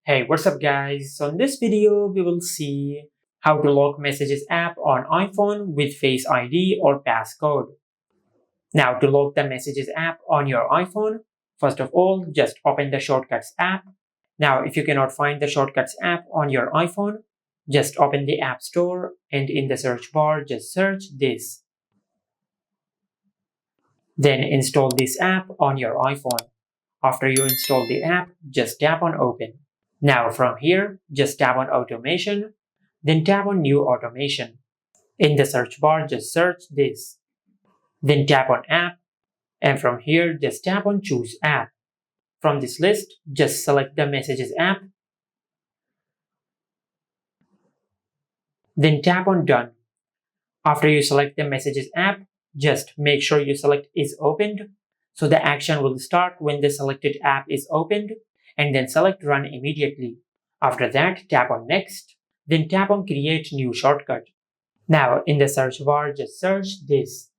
Hey, what's up guys? So in this video, we will see how to lock Messages app on iPhone with Face ID or passcode. Now to lock the Messages app on your iPhone, first of all, just open the Shortcuts app. Now if you cannot find the Shortcuts app on your iPhone, just open the App Store and in the search bar, just search this. Then install this app on your iPhone. After you install the app, just tap on Open. Now from here, just tap on Automation, then tap on New Automation. In the search bar, just search this. Then tap on App, and from here, just tap on Choose App. From this list, just select the Messages app, then tap on Done. After you select the Messages app, just make sure you select Is Opened, so the action will start when the selected app is opened, and then select Run immediately. After that, tap on Next, then tap on Create New Shortcut. Now in the search bar, just search this.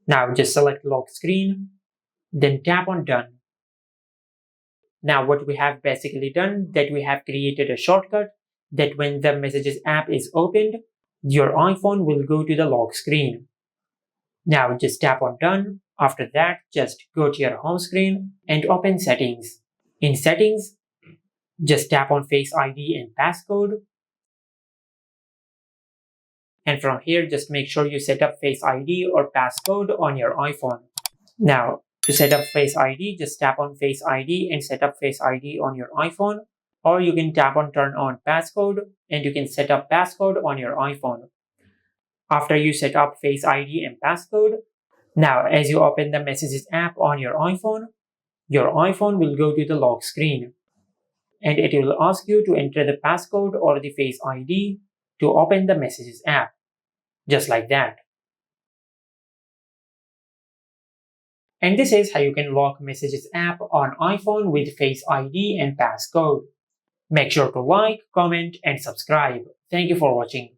Now just select Lock Screen, then tap on Done. Now what we have basically done, that we have created a shortcut that when the Messages app is opened, your iPhone will go to the lock screen. Now just tap on Done. After that, just go to your home screen and open Settings. In Settings, just tap on Face ID and Passcode. And from here, just make sure you set up Face ID or Passcode on your iPhone. Now, to set up Face ID, just tap on Face ID and set up Face ID on your iPhone. Or you can tap on Turn on Passcode and you can set up Passcode on your iPhone. After you set up Face ID and Passcode, now as you open the Messages app on your iPhone will go to the lock screen. And it will ask you to enter the passcode or the Face ID to open the Messages app. Just like that. And this is how you can lock Messages app on iPhone with Face ID and Passcode. Make sure to like, comment, and subscribe. Thank you for watching.